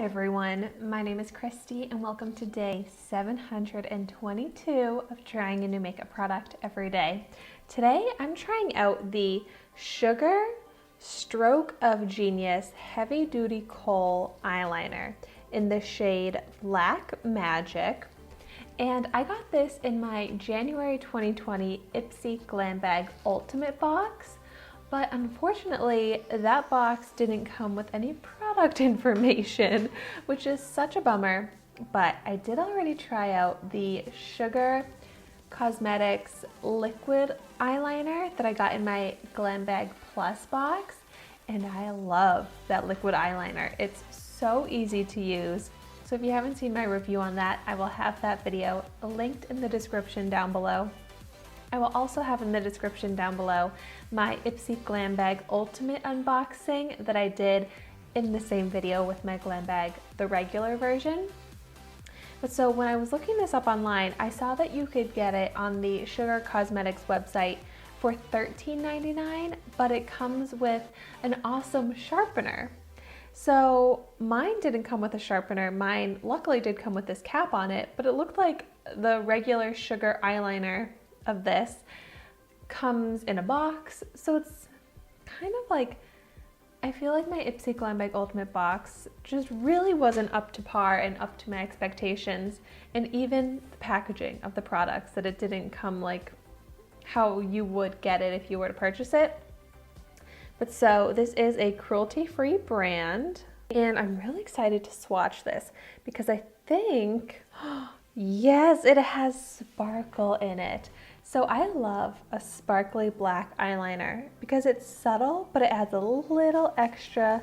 everyone, my name is Christy and welcome to day 722 of trying a new makeup product every day. Today I'm trying out the Sugar Stroke of Genius Heavy Duty Kohl Eyeliner in the shade Black Magic. And I got this in my January 2020 Ipsy Glam Bag Ultimate box. But unfortunately, that box didn't come with any product information, which is such a bummer. But I did already try out the Sugar Cosmetics liquid eyeliner that I got in my Glam Bag Plus box, and I love that liquid eyeliner. It's so easy to use. So if you haven't seen my review on that, I will have that video linked in the description down below. I will also have in the description down below my Ipsy Glam Bag Ultimate unboxing that I did in the same video with my Glam Bag, the regular version. But so when I was looking this up online, I saw that you could get it on the Sugar Cosmetics website for $13.99, but it comes with an awesome sharpener. So mine didn't come with a sharpener. Mine luckily did come with this cap on it, but it looked like the regular Sugar eyeliner of this comes in a box, so it's kind of like, I feel like my Ipsy Glam Bag Ultimate box just really wasn't up to par and up to my expectations, and even the packaging of the products, that it didn't come like how you would get it if you were to purchase it. But so this is a cruelty-free brand, and I'm really excited to swatch this because I think, yes, it has sparkle in it. So I love a sparkly black eyeliner because it's subtle, but it adds a little extra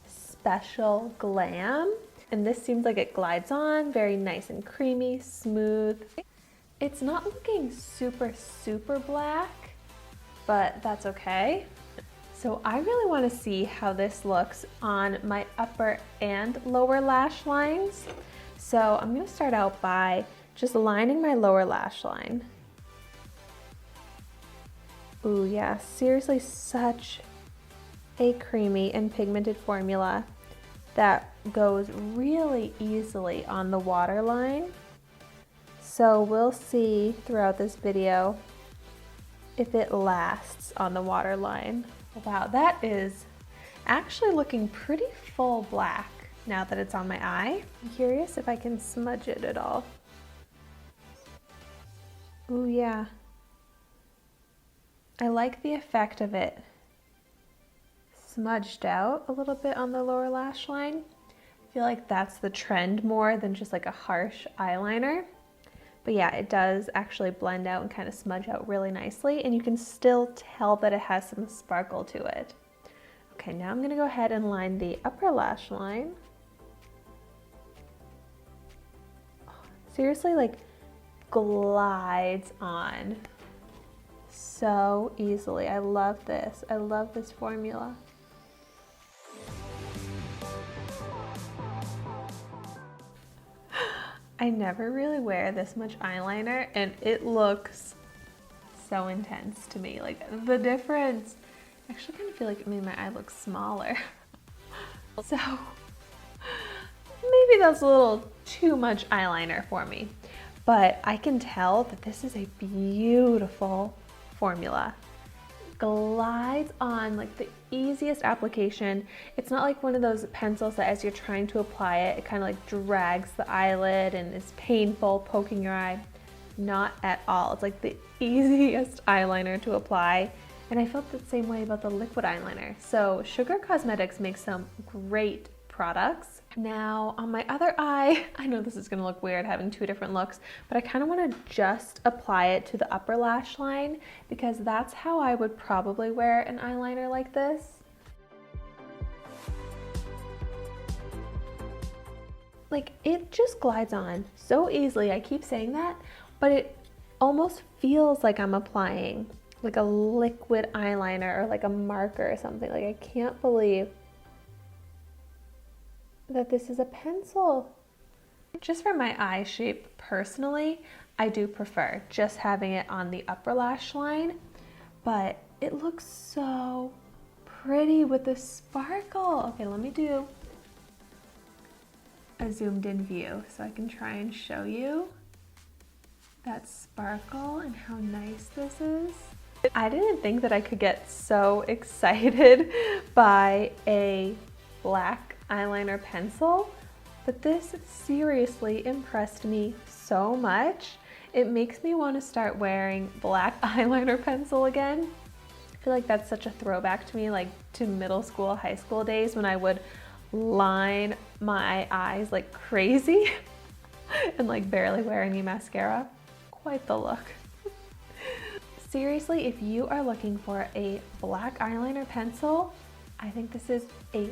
special glam. And this seems like it glides on, very nice and creamy, smooth. It's not looking super, super black, but that's okay. So I really want to see how this looks on my upper and lower lash lines. So I'm going to start out by just lining my lower lash line. Ooh, yeah, seriously, such a creamy and pigmented formula that goes really easily on the waterline. So we'll see throughout this video if it lasts on the waterline. Wow, that is actually looking pretty full black now that it's on my eye. I'm curious if I can smudge it at all. Ooh, yeah. I like the effect of it smudged out a little bit on the lower lash line. I feel like that's the trend more than just like a harsh eyeliner. But yeah, it does actually blend out and kind of smudge out really nicely, and you can still tell that it has some sparkle to it. Okay, now I'm gonna go ahead and line the upper lash line. Seriously, like glides on so easily. I love this. I love this formula. I never really wear this much eyeliner and it looks so intense to me. Like the difference, I actually kind of feel like maybe my eye looks smaller. So maybe that's a little too much eyeliner for me, but I can tell that this is a beautiful formula. Glides on like the easiest application. It's not like one of those pencils that as you're trying to apply it, it kind of like drags the eyelid and is painful poking your eye. Not at all. It's like the easiest eyeliner to apply. And I felt the same way about the liquid eyeliner. So Sugar Cosmetics makes some great products. Now on my other eye, I know this is gonna look weird having two different looks, but I kind of want to just apply it to the upper lash line because that's how I would probably wear an eyeliner like this. Like it just glides on so easily. I keep saying that, but it almost feels like I'm applying like a liquid eyeliner or like a marker or something. Like I can't believe that this is a pencil. Just for my eye shape personally, I do prefer just having it on the upper lash line, but it looks so pretty with the sparkle. Okay, let me do a zoomed in view so I can try and show you that sparkle and how nice this is. I didn't think that I could get so excited by a black eyeliner pencil, but this seriously impressed me so much. It makes me want to start wearing black eyeliner pencil again. I feel like that's such a throwback to me, like to middle school, high school days when I would line my eyes like crazy and like barely wear any mascara. Quite the look. Seriously, if you are looking for a black eyeliner pencil, I think this is a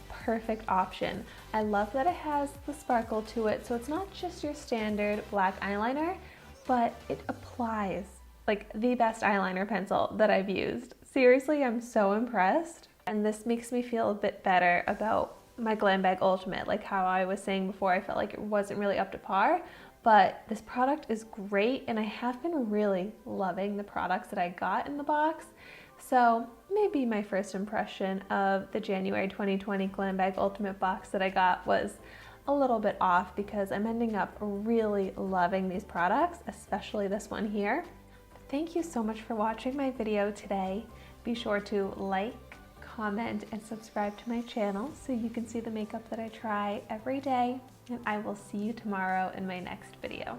perfect option. I love that it has the sparkle to it, so it's not just your standard black eyeliner, but it applies like the best eyeliner pencil that I've used. Seriously, I'm so impressed. And this makes me feel a bit better about my Glam Bag Ultimate, like how I was saying before, I felt like it wasn't really up to par, but this product is great and I have been really loving the products that I got in the box. So maybe my first impression of the January 2020 Glam Bag Ultimate box that I got was a little bit off because I'm ending up really loving these products, especially this one here. Thank you so much for watching my video today. Be sure to like, comment, and subscribe to my channel so you can see the makeup that I try every day, and I will see you tomorrow in my next video.